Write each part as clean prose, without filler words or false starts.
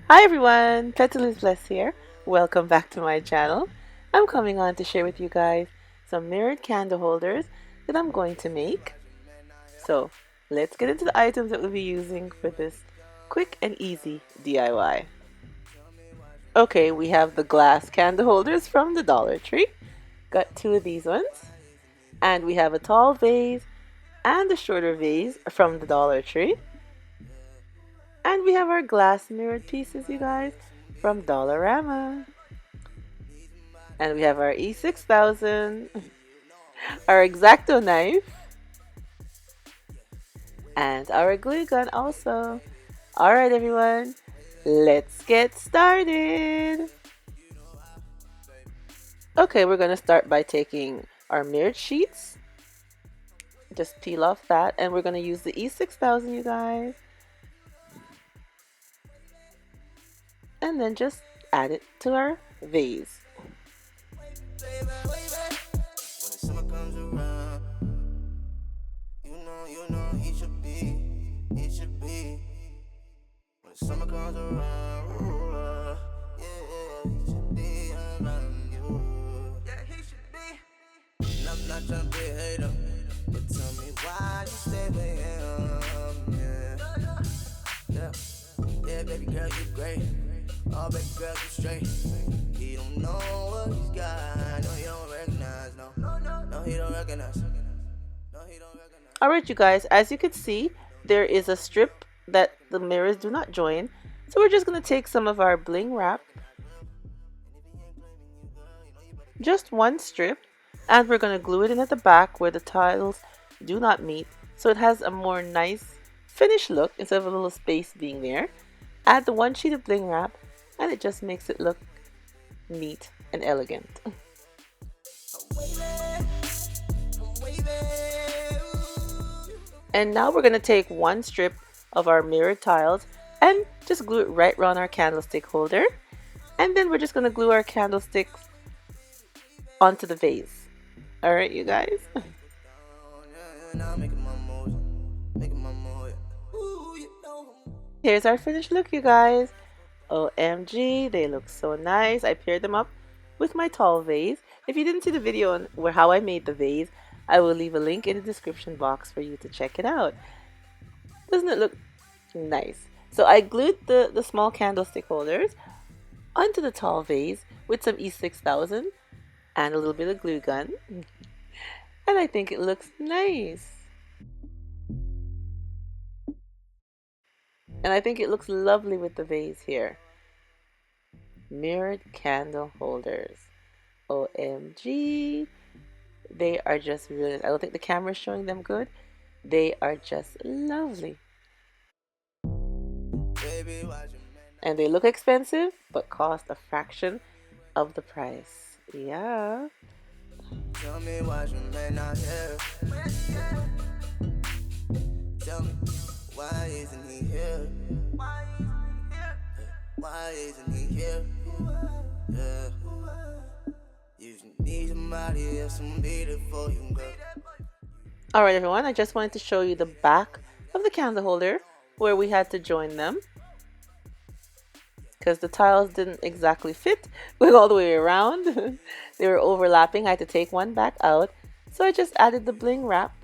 Hi everyone, Petalisbless here. Welcome back to my channel. I'm coming on to share with you guys some mirrored candle holders that I'm going to make. So let's get into the items that we'll be using for this quick and easy DIY. Okay, we have the glass candle holders from the Dollar Tree. Got two of these ones. And we have a tall vase and a shorter vase from the Dollar Tree. And we have our glass mirrored pieces, you guys, from Dollarama. And we have our E6000, our X-Acto knife, and our glue gun also. Alright everyone, let's get started! Okay, we're going to start by taking our mirrored sheets. Just peel off that, and we're going to use the E6000, you guys. And then just add it to our vase. Summer comes around, yeah, he should be around you. Yeah, he should be. And I'm not trying to be a hater, but tell me why you stay with him. Yeah, baby girl, you great. Oh, baby girl, you straight. He don't know what he's got. No, he don't recognize. No, he don't recognize. No, he don't recognize. Alright, you guys, as you can see, there is a strip that the mirrors do not join, so we're just going to take some of our bling wrap, just one strip, and we're going to glue it in at the back where the tiles do not meet, so it has a more nice finished look instead of a little space being there. Add the one sheet of bling wrap and it just makes it look neat and elegant. And now we're going to take one strip of our mirrored tiles and just glue it right around our candlestick holder, and then we're just going to glue our candlesticks onto the vase. Alright you guys. Here's our finished look, you guys. OMG, they look so nice. I paired them up with my tall vase. If you didn't see the video on how I made the vase, I will leave a link in the description box for you to check it out. Doesn't it look nice? So I glued the small candlestick holders onto the tall vase with some E6000 and a little bit of glue gun. And I think it looks nice. And I think it looks lovely with the vase here. Mirrored candle holders. OMG. They are just really nice. I don't think the camera is showing them good. They are just lovely. And they look expensive, but cost a fraction of the price. Yeah. Tell me why your man not here. Tell me, why isn't he here? Why isn't he here? Yeah. You need somebody else to be there for you, girl. Alright everyone, I just wanted to show you the back of the candle holder where we had to join them, because the tiles didn't exactly fit with all the way around. They were overlapping. I had to take one back out, so I just added the bling wrap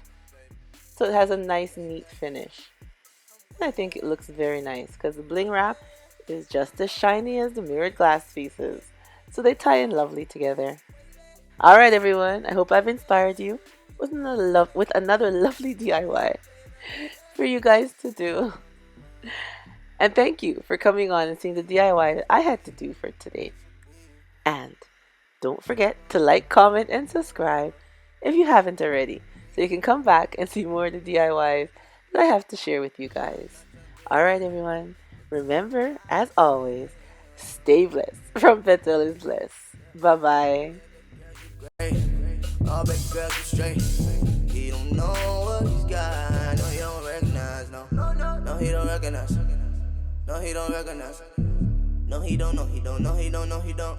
so it has a nice neat finish. And I think it looks very nice because the bling wrap is just as shiny as the mirrored glass pieces, so they tie in lovely together. Alright everyone, I hope I've inspired you with another lovely DIY for you guys to do. And thank you for coming on and seeing the DIY that I had to do for today. And don't forget to like, comment, and subscribe if you haven't already, so you can come back and see more of the DIYs that I have to share with you guys. Alright everyone, remember, as always, stay blessed from Petalisbless. Bye bye. Oh, baby girl, you straight. He don't know what he's got. No, he don't recognize. No, he don't recognize. No, he don't recognize. No, he don't.